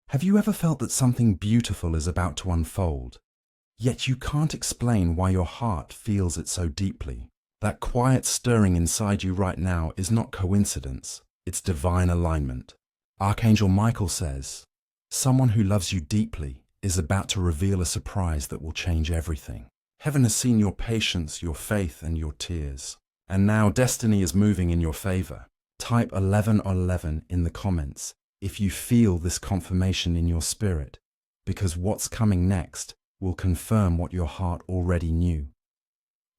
Have you ever felt that something beautiful is about to unfold, yet you can't explain why your heart feels it so deeply? That quiet stirring inside you right now is not coincidence, it's divine alignment. Archangel Michael says, someone who loves you deeply is about to reveal a surprise that will change everything. Heaven has seen your patience, your faith, and your tears. And now destiny is moving in your favor. Type 11 or 11 in the comments if you feel this confirmation in your spirit, because what's coming next will confirm what your heart already knew.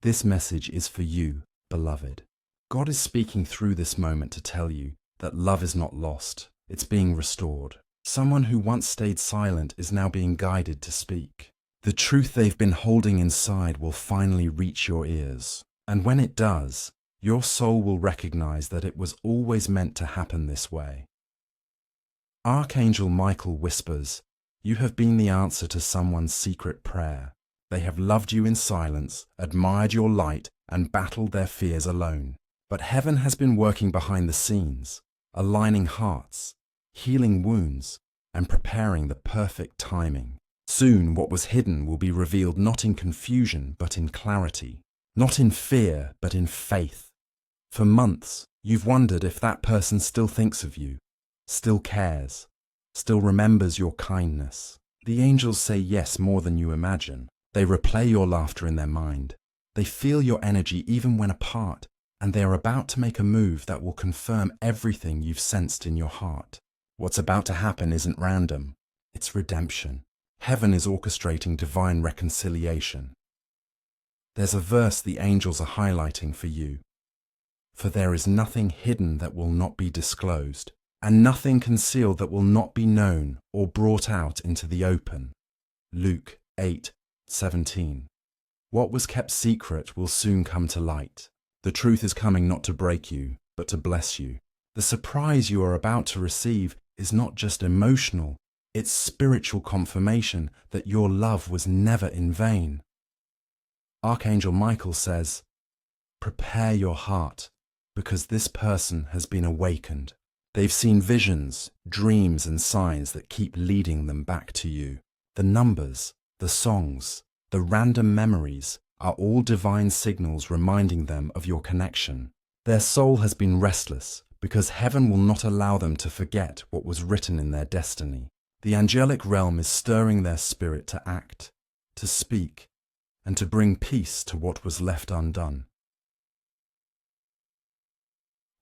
This message is for you, beloved. God is speaking through this moment to tell you that love is not lost, it's being restored. Someone who once stayed silent is now being guided to speak. The truth they've been holding inside will finally reach your ears. And when it does, your soul will recognize that it was always meant to happen this way. Archangel Michael whispers, you have been the answer to someone's secret prayer. They have loved you in silence, admired your light, and battled their fears alone. But heaven has been working behind the scenes, aligning hearts, healing wounds, and preparing the perfect timing. Soon what was hidden will be revealed not in confusion but in clarity, not in fear but in faith. For months, you've wondered if that person still thinks of you, still cares, still remembers your kindness. The angels say yes more than you imagine. They replay your laughter in their mind. They feel your energy even when apart, and they are about to make a move that will confirm everything you've sensed in your heart. What's about to happen isn't random, it's redemption. Heaven is orchestrating divine reconciliation. There's a verse the angels are highlighting for you. For there is nothing hidden that will not be disclosed, and nothing concealed that will not be known or brought out into the open. Luke 8:17. What was kept secret will soon come to light. The truth is coming not to break you, but to bless you. The surprise you are about to receive is not just emotional, it's spiritual confirmation that your love was never in vain. Archangel Michael says, prepare your heart, because this person has been awakened. They've seen visions, dreams, and signs that keep leading them back to you. The numbers, the songs, the random memories are all divine signals reminding them of your connection. Their soul has been restless because heaven will not allow them to forget what was written in their destiny. The angelic realm is stirring their spirit to act, to speak, and to bring peace to what was left undone.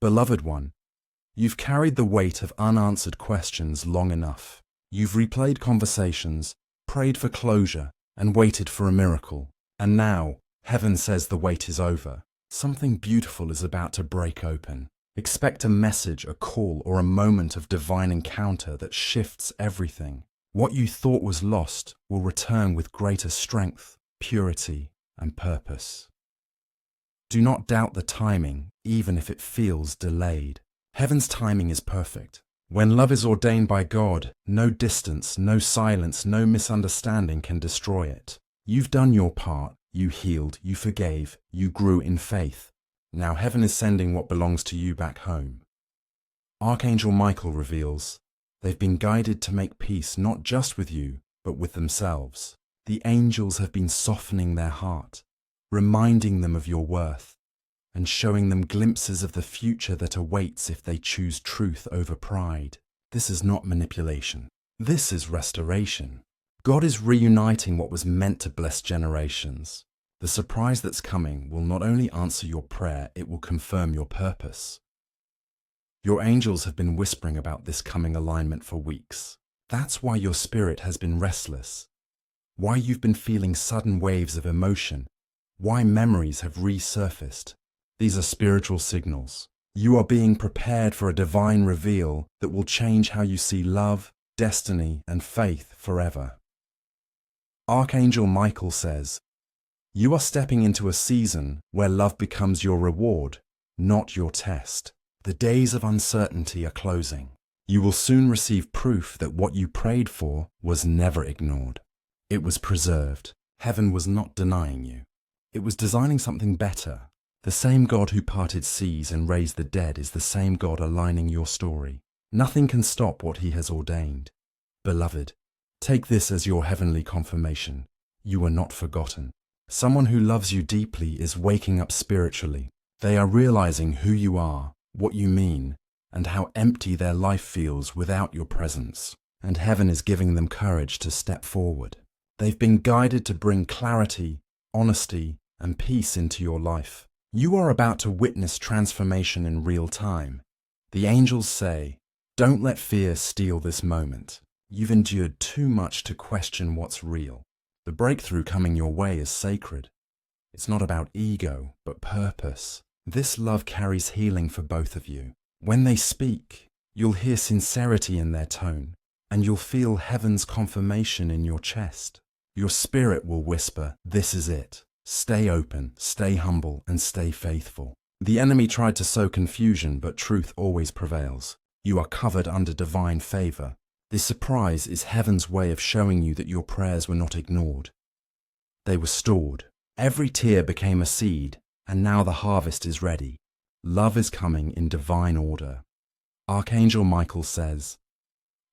Beloved one, you've carried the weight of unanswered questions long enough. You've replayed conversations, prayed for closure, and waited for a miracle. And now, heaven says the wait is over. Something beautiful is about to break open. Expect a message, a call, or a moment of divine encounter that shifts everything. What you thought was lost will return with greater strength, purity, and purpose. Do not doubt the timing, even if it feels delayed. Heaven's timing is perfect. When love is ordained by God, no distance, no silence, no misunderstanding can destroy it. You've done your part, you healed, you forgave, you grew in faith. Now heaven is sending what belongs to you back home. Archangel Michael reveals, they've been guided to make peace not just with you, but with themselves. The angels have been softening their heart, reminding them of your worth, and showing them glimpses of the future that awaits if they choose truth over pride. This is not manipulation. This is restoration. God is reuniting what was meant to bless generations. The surprise that's coming will not only answer your prayer, it will confirm your purpose. Your angels have been whispering about this coming alignment for weeks. That's why your spirit has been restless, why you've been feeling sudden waves of emotion, why memories have resurfaced. These are spiritual signals. You are being prepared for a divine reveal that will change how you see love, destiny, and faith forever. Archangel Michael says, you are stepping into a season where love becomes your reward, not your test. The days of uncertainty are closing. You will soon receive proof that what you prayed for was never ignored. It was preserved. Heaven was not denying you. It was designing something better. The same God who parted seas and raised the dead is the same God aligning your story. Nothing can stop what he has ordained. Beloved, take this as your heavenly confirmation. You are not forgotten. Someone who loves you deeply is waking up spiritually. They are realizing who you are, what you mean, and how empty their life feels without your presence. And heaven is giving them courage to step forward. They've been guided to bring clarity, honesty, and peace into your life. You are about to witness transformation in real time. The angels say, don't let fear steal this moment. You've endured too much to question what's real. The breakthrough coming your way is sacred. It's not about ego, but purpose. This love carries healing for both of you. When they speak, you'll hear sincerity in their tone, and you'll feel heaven's confirmation in your chest. Your spirit will whisper, this is it. Stay open, stay humble, and stay faithful. The enemy tried to sow confusion, but truth always prevails. You are covered under divine favor. This surprise is heaven's way of showing you that your prayers were not ignored. They were stored. Every tear became a seed, and now the harvest is ready. Love is coming in divine order. Archangel Michael says,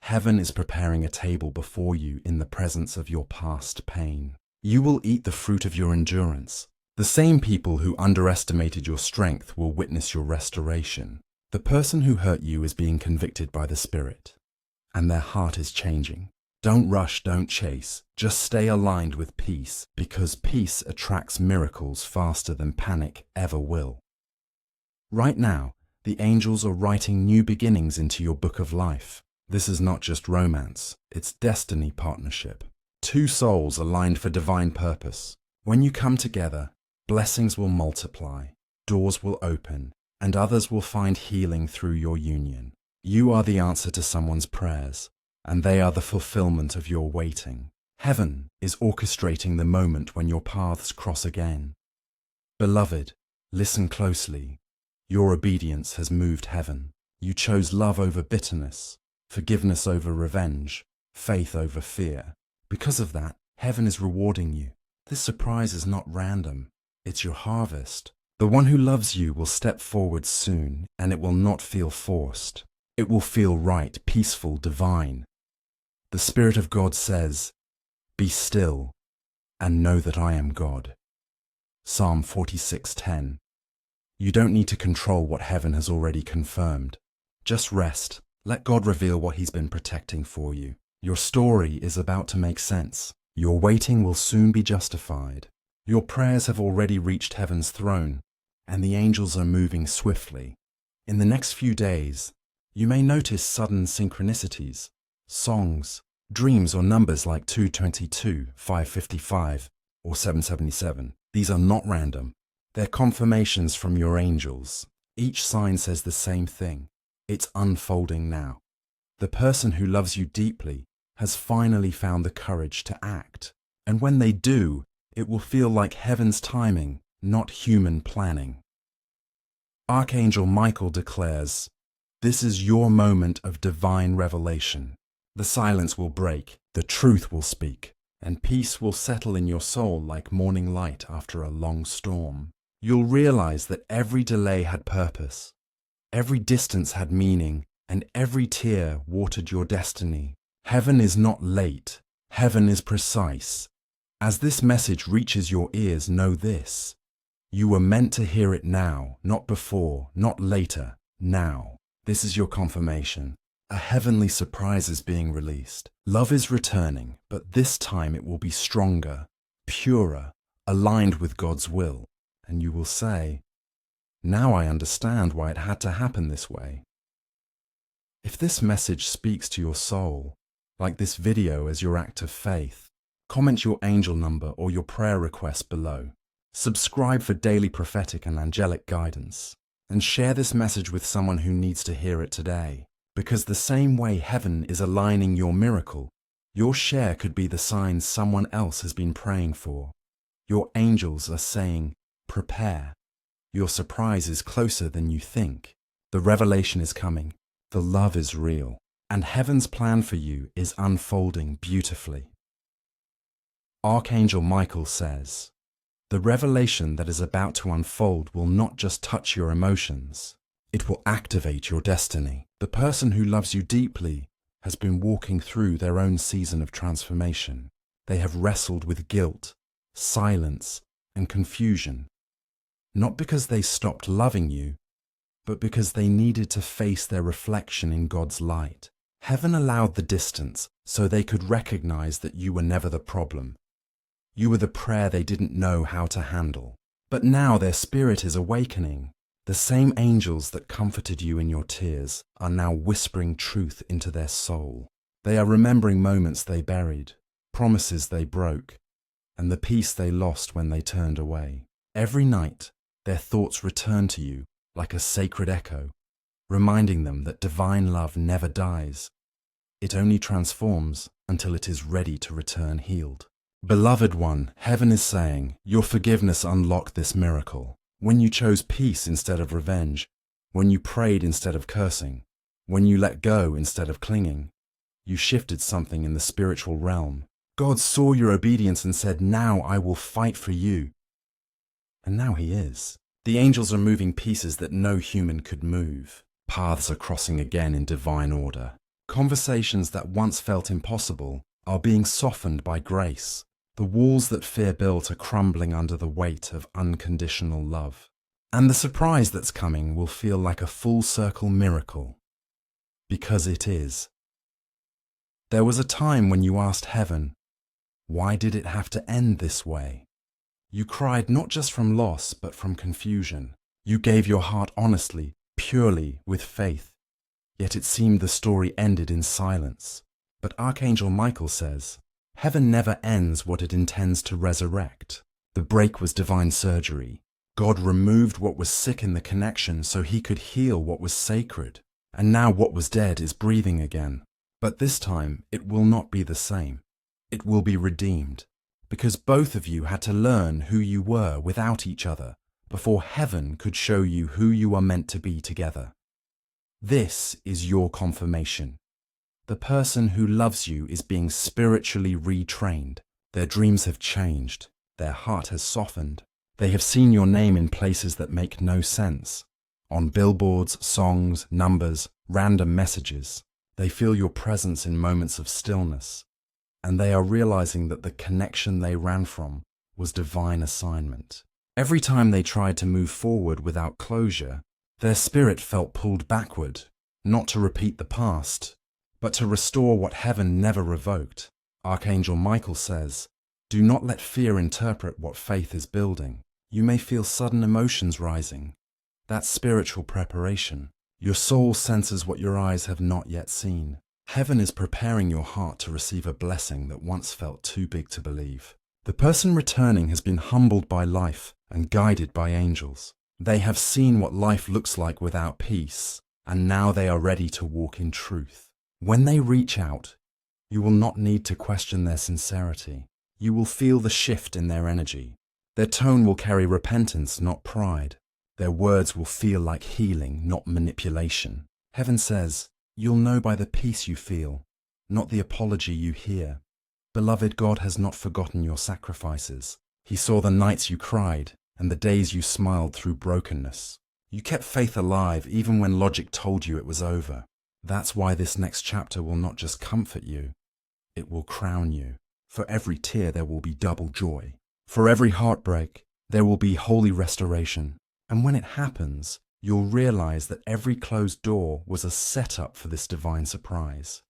heaven is preparing a table before you in the presence of your past pain. You will eat the fruit of your endurance. The same people who underestimated your strength will witness your restoration. The person who hurt you is being convicted by the Spirit, and their heart is changing. Don't rush, don't chase. Just stay aligned with peace, because peace attracts miracles faster than panic ever will. Right now, the angels are writing new beginnings into your book of life. This is not just romance, it's destiny partnership. Two souls aligned for divine purpose. When you come together, blessings will multiply, doors will open, and others will find healing through your union. You are the answer to someone's prayers, and they are the fulfillment of your waiting. Heaven is orchestrating the moment when your paths cross again. Beloved, listen closely. Your obedience has moved heaven. You chose love over bitterness, forgiveness over revenge, faith over fear. Because of that, heaven is rewarding you. This surprise is not random. It's your harvest. The one who loves you will step forward soon, and it will not feel forced. It will feel right, peaceful, divine. The Spirit of God says, be still and know that I am God. Psalm 46:10. You don't need to control what heaven has already confirmed. Just rest. Let God reveal what He's been protecting for you. Your story is about to make sense. Your waiting will soon be justified. Your prayers have already reached heaven's throne, and the angels are moving swiftly. In the next few days, you may notice sudden synchronicities, songs, dreams, or numbers like 222, 555, or 777. These are not random. They're confirmations from your angels. Each sign says the same thing. It's unfolding now. The person who loves you deeply has finally found the courage to act. And when they do, it will feel like heaven's timing, not human planning. Archangel Michael declares, this is your moment of divine revelation. The silence will break, the truth will speak, and peace will settle in your soul like morning light after a long storm. You'll realize that every delay had purpose, every distance had meaning, and every tear watered your destiny. Heaven is not late, heaven is precise. As this message reaches your ears, know this. You were meant to hear it now, not before, not later, now. This is your confirmation. A heavenly surprise is being released. Love is returning, but this time it will be stronger, purer, aligned with God's will. And you will say, now I understand why it had to happen this way. If this message speaks to your soul, like this video as your act of faith, comment your angel number or your prayer request below. Subscribe for daily prophetic and angelic guidance, and share this message with someone who needs to hear it today. Because the same way heaven is aligning your miracle, your share could be the sign someone else has been praying for. Your angels are saying, prepare. Your surprise is closer than you think. The revelation is coming. The love is real. And heaven's plan for you is unfolding beautifully. Archangel Michael says, the revelation that is about to unfold will not just touch your emotions. It will activate your destiny. The person who loves you deeply has been walking through their own season of transformation. They have wrestled with guilt, silence, and confusion, not because they stopped loving you, but because they needed to face their reflection in God's light. Heaven allowed the distance so they could recognize that you were never the problem. You were the prayer they didn't know how to handle. But now their spirit is awakening. The same angels that comforted you in your tears are now whispering truth into their soul. They are remembering moments they buried, promises they broke, and the peace they lost when they turned away. Every night, their thoughts return to you like a sacred echo, reminding them that divine love never dies. It only transforms until it is ready to return healed. Beloved one, heaven is saying, your forgiveness unlocked this miracle. When you chose peace instead of revenge, when you prayed instead of cursing, when you let go instead of clinging, you shifted something in the spiritual realm. God saw your obedience and said, now I will fight for you. And now he is. The angels are moving pieces that no human could move. Paths are crossing again in divine order. Conversations that once felt impossible are being softened by grace. The walls that fear built are crumbling under the weight of unconditional love. And the surprise that's coming will feel like a full circle miracle. Because it is. There was a time when you asked heaven, why did it have to end this way? You cried not just from loss, but from confusion. You gave your heart honestly, purely, with faith. Yet it seemed the story ended in silence. But Archangel Michael says, heaven never ends what it intends to resurrect. The break was divine surgery. God removed what was sick in the connection so he could heal what was sacred. And now what was dead is breathing again. But this time, it will not be the same. It will be redeemed. Because both of you had to learn who you were without each other before heaven could show you who you are meant to be together. This is your confirmation. The person who loves you is being spiritually retrained. Their dreams have changed. Their heart has softened. They have seen your name in places that make no sense. On billboards, songs, numbers, random messages. They feel your presence in moments of stillness. And they are realizing that the connection they ran from was divine assignment. Every time they tried to move forward without closure, their spirit felt pulled backward, not to repeat the past, but to restore what heaven never revoked. Archangel Michael says, do not let fear interpret what faith is building. You may feel sudden emotions rising. That's spiritual preparation. Your soul senses what your eyes have not yet seen. Heaven is preparing your heart to receive a blessing that once felt too big to believe. The person returning has been humbled by life and guided by angels. They have seen what life looks like without peace, and now they are ready to walk in truth. When they reach out, you will not need to question their sincerity. You will feel the shift in their energy. Their tone will carry repentance, not pride. Their words will feel like healing, not manipulation. Heaven says, you'll know by the peace you feel, not the apology you hear. Beloved, God has not forgotten your sacrifices. He saw the nights you cried and the days you smiled through brokenness. You kept faith alive even when logic told you it was over. That's why this next chapter will not just comfort you, it will crown you. For every tear there will be double joy. For every heartbreak, there will be holy restoration. And when it happens, you'll realize that every closed door was a setup for this divine surprise.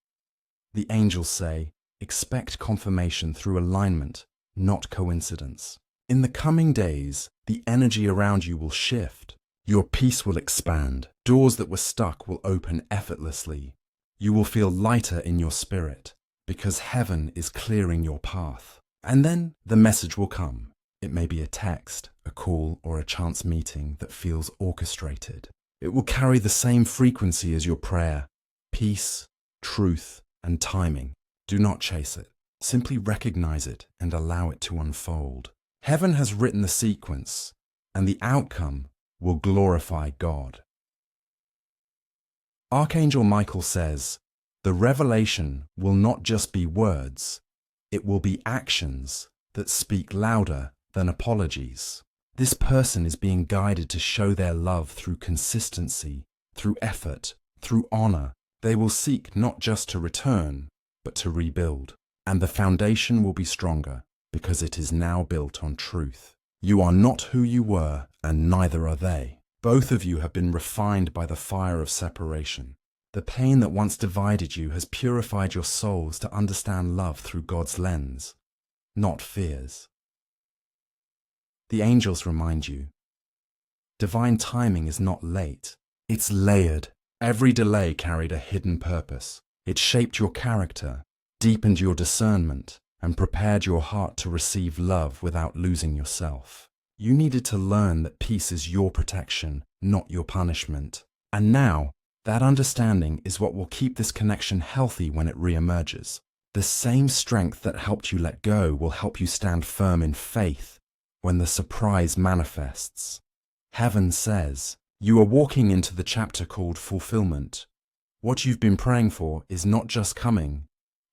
The angels say, expect confirmation through alignment, not coincidence. In the coming days, the energy around you will shift. Your peace will expand. Doors that were stuck will open effortlessly. You will feel lighter in your spirit because heaven is clearing your path. And then the message will come. It may be a text, a call, or a chance meeting that feels orchestrated. It will carry the same frequency as your prayer, peace, truth, and timing. Do not chase it. Simply recognize it and allow it to unfold. Heaven has written the sequence, and the outcome will glorify God. Archangel Michael says, the revelation will not just be words, it will be actions that speak louder than apologies. This person is being guided to show their love through consistency, through effort, through honor. They will seek not just to return, but to rebuild. And the foundation will be stronger because it is now built on truth. You are not who you were, and neither are they. Both of you have been refined by the fire of separation. The pain that once divided you has purified your souls to understand love through God's lens, not fears. The angels remind you, divine timing is not late, it's layered. Every delay carried a hidden purpose. It shaped your character, deepened your discernment, and prepared your heart to receive love without losing yourself. You needed to learn that peace is your protection, not your punishment. And now, that understanding is what will keep this connection healthy when it re-emerges. The same strength that helped you let go will help you stand firm in faith when the surprise manifests. Heaven says, you are walking into the chapter called fulfillment. What you've been praying for is not just coming,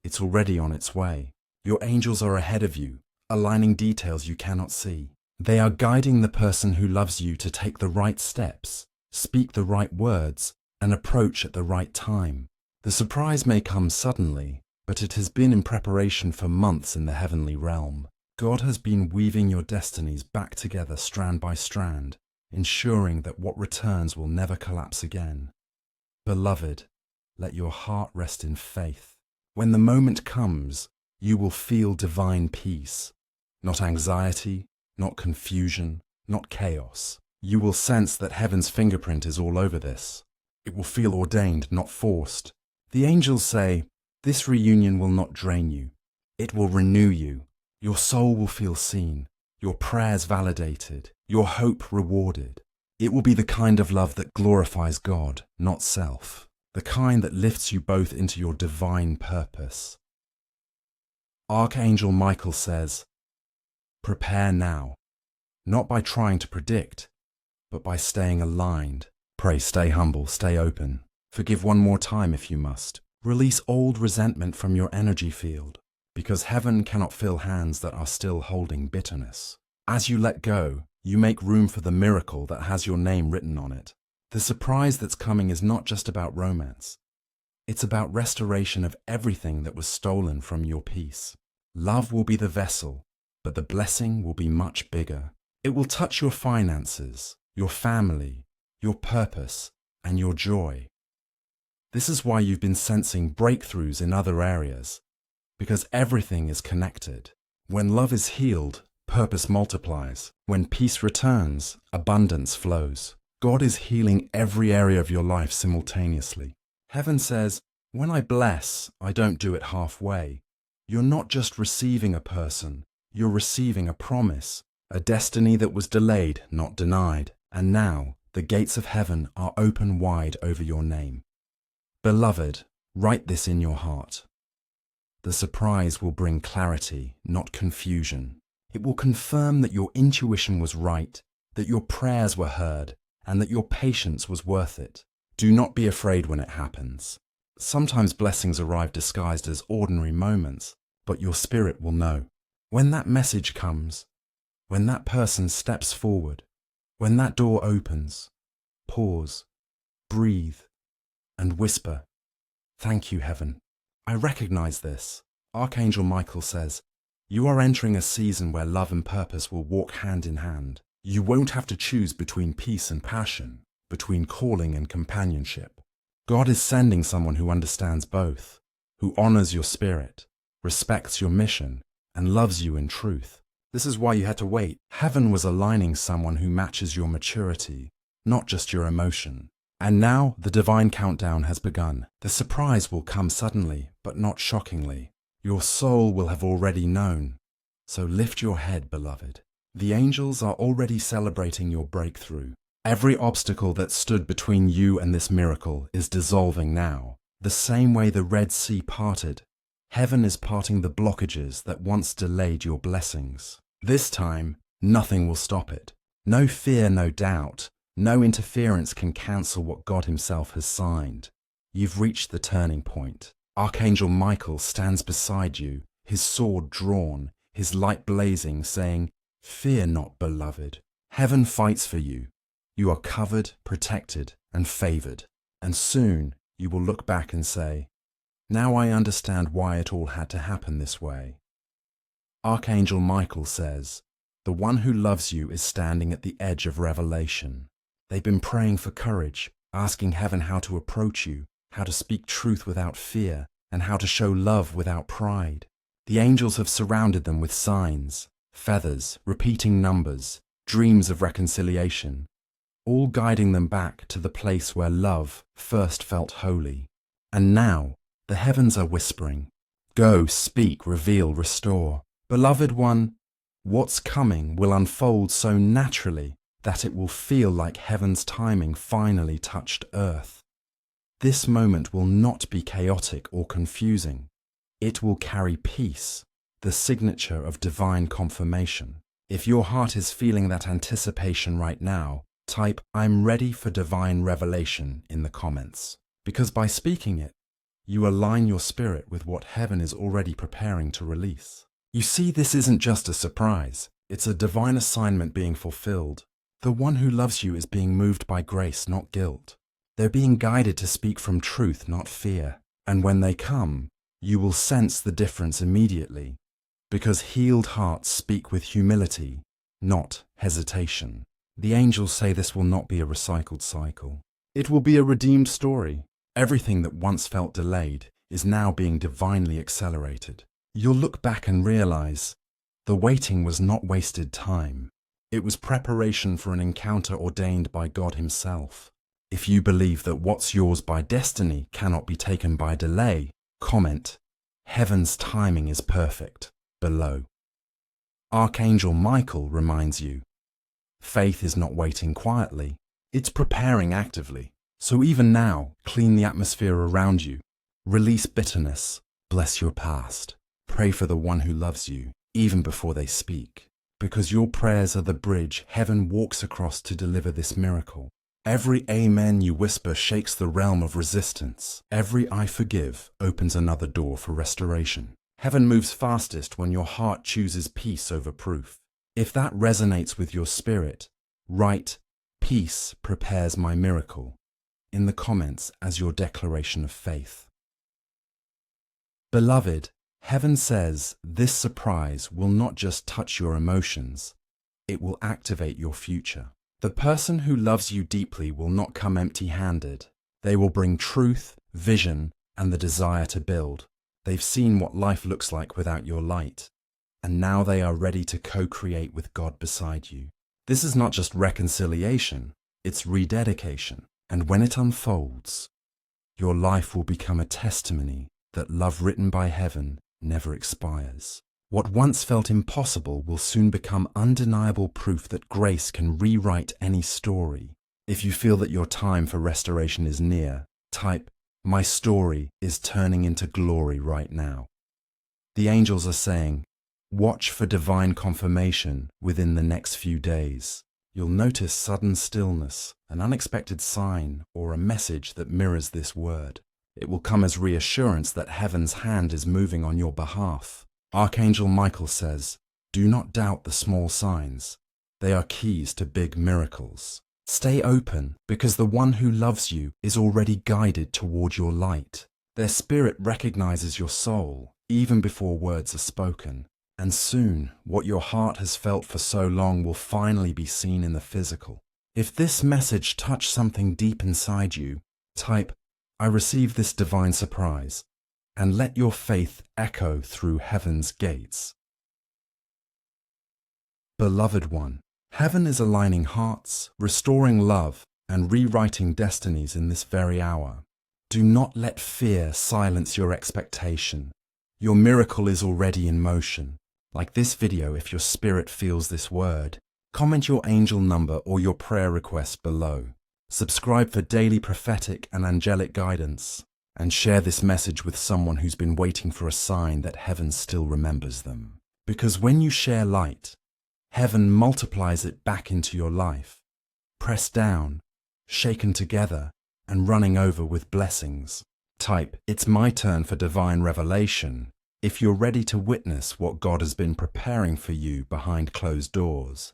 it's already on its way. Your angels are ahead of you, aligning details you cannot see. They are guiding the person who loves you to take the right steps, speak the right words, and approach at the right time. The surprise may come suddenly, but it has been in preparation for months in the heavenly realm. God has been weaving your destinies back together strand by strand, ensuring that what returns will never collapse again. Beloved, let your heart rest in faith. When the moment comes, you will feel divine peace, not anxiety, not confusion, not chaos. You will sense that heaven's fingerprint is all over this. It will feel ordained, not forced. The angels say, this reunion will not drain you. It will renew you. Your soul will feel seen, your prayers validated, your hope rewarded. It will be the kind of love that glorifies God, not self. The kind that lifts you both into your divine purpose. Archangel Michael says, prepare now, not by trying to predict, but by staying aligned. Pray, stay humble, stay open. Forgive one more time if you must. Release old resentment from your energy field, because heaven cannot fill hands that are still holding bitterness. As you let go, you make room for the miracle that has your name written on it. The surprise that's coming is not just about romance. It's about restoration of everything that was stolen from your peace. Love will be the vessel, but the blessing will be much bigger. It will touch your finances, your family, your purpose, and your joy. This is why you've been sensing breakthroughs in other areas, because everything is connected. When love is healed, purpose multiplies. When peace returns, abundance flows. God is healing every area of your life simultaneously. Heaven says, when I bless, I don't do it halfway. You're not just receiving a person, you're receiving a promise, a destiny that was delayed, not denied. And now, the gates of heaven are open wide over your name. Beloved, write this in your heart. The surprise will bring clarity, not confusion. It will confirm that your intuition was right, that your prayers were heard, and that your patience was worth it. Do not be afraid when it happens. Sometimes blessings arrive disguised as ordinary moments, but your spirit will know. When that message comes, when that person steps forward, when that door opens, pause, breathe, and whisper, thank you, heaven. I recognize this. Archangel Michael says, you are entering a season where love and purpose will walk hand in hand. You won't have to choose between peace and passion, between calling and companionship. God is sending someone who understands both, who honors your spirit, respects your mission, and loves you in truth. This is why you had to wait. Heaven was aligning someone who matches your maturity, not just your emotion. And now the divine countdown has begun. The surprise will come suddenly, but not shockingly. Your soul will have already known. So lift your head, beloved. The angels are already celebrating your breakthrough. Every obstacle that stood between you and this miracle is dissolving now. The same way the Red Sea parted, heaven is parting the blockages that once delayed your blessings. This time, nothing will stop it. No fear, no doubt. No interference can cancel what God himself has signed. You've reached the turning point. Archangel Michael stands beside you, his sword drawn, his light blazing, saying, fear not, beloved. Heaven fights for you. You are covered, protected, and favored. And soon, you will look back and say, "Now I understand why it all had to happen this way." Archangel Michael says, "The one who loves you is standing at the edge of revelation." They've been praying for courage, asking heaven how to approach you, how to speak truth without fear, and how to show love without pride. The angels have surrounded them with signs, feathers, repeating numbers, dreams of reconciliation, all guiding them back to the place where love first felt holy. And now, the heavens are whispering, "Go, speak, reveal, restore." Beloved one, what's coming will unfold so naturally that it will feel like heaven's timing finally touched earth. This moment will not be chaotic or confusing. It will carry peace, the signature of divine confirmation. If your heart is feeling that anticipation right now, type "I'm ready for divine revelation" in the comments. Because by speaking it, you align your spirit with what heaven is already preparing to release. You see, this isn't just a surprise. It's a divine assignment being fulfilled. The one who loves you is being moved by grace, not guilt. They're being guided to speak from truth, not fear. And when they come, you will sense the difference immediately, because healed hearts speak with humility, not hesitation. The angels say this will not be a recycled cycle. It will be a redeemed story. Everything that once felt delayed is now being divinely accelerated. You'll look back and realize the waiting was not wasted time. It was preparation for an encounter ordained by God Himself. If you believe that what's yours by destiny cannot be taken by delay, comment, "Heaven's timing is perfect," below. Archangel Michael reminds you, faith is not waiting quietly, it's preparing actively. So even now, clean the atmosphere around you, release bitterness, bless your past, pray for the one who loves you, even before they speak. Because your prayers are the bridge heaven walks across to deliver this miracle. Every amen you whisper shakes the realm of resistance. Every "I forgive" opens another door for restoration. Heaven moves fastest when your heart chooses peace over proof. If that resonates with your spirit, write "Peace prepares my miracle" in the comments as your declaration of faith. Beloved, heaven says this surprise will not just touch your emotions, it will activate your future. The person who loves you deeply will not come empty-handed. They will bring truth, vision, and the desire to build. They've seen what life looks like without your light, and now they are ready to co-create with God beside you. This is not just reconciliation, it's rededication. And when it unfolds, your life will become a testimony that love written by heaven never expires. What once felt impossible will soon become undeniable proof that grace can rewrite any story. If you feel that your time for restoration is near, type "My story is turning into glory right now." The angels are saying, watch for divine confirmation within the next few days. You'll notice sudden stillness, an unexpected sign, or a message that mirrors this word. It will come as reassurance that heaven's hand is moving on your behalf. Archangel Michael says, do not doubt the small signs. They are keys to big miracles. Stay open, because the one who loves you is already guided toward your light. Their spirit recognizes your soul, even before words are spoken. And soon, what your heart has felt for so long will finally be seen in the physical. If this message touched something deep inside you, type, I receive this divine surprise, and let your faith echo through heaven's gates. Beloved one, heaven is aligning hearts, restoring love, and rewriting destinies in this very hour. Do not let fear silence your expectation. Your miracle is already in motion. Like this video, if your spirit feels this word, comment your angel number or your prayer request below. Subscribe for daily prophetic and angelic guidance, and share this message with someone who's been waiting for a sign that heaven still remembers them. Because when you share light, heaven multiplies it back into your life, pressed down, shaken together, and running over with blessings. Type, it's my turn for divine revelation, if you're ready to witness what God has been preparing for you behind closed doors.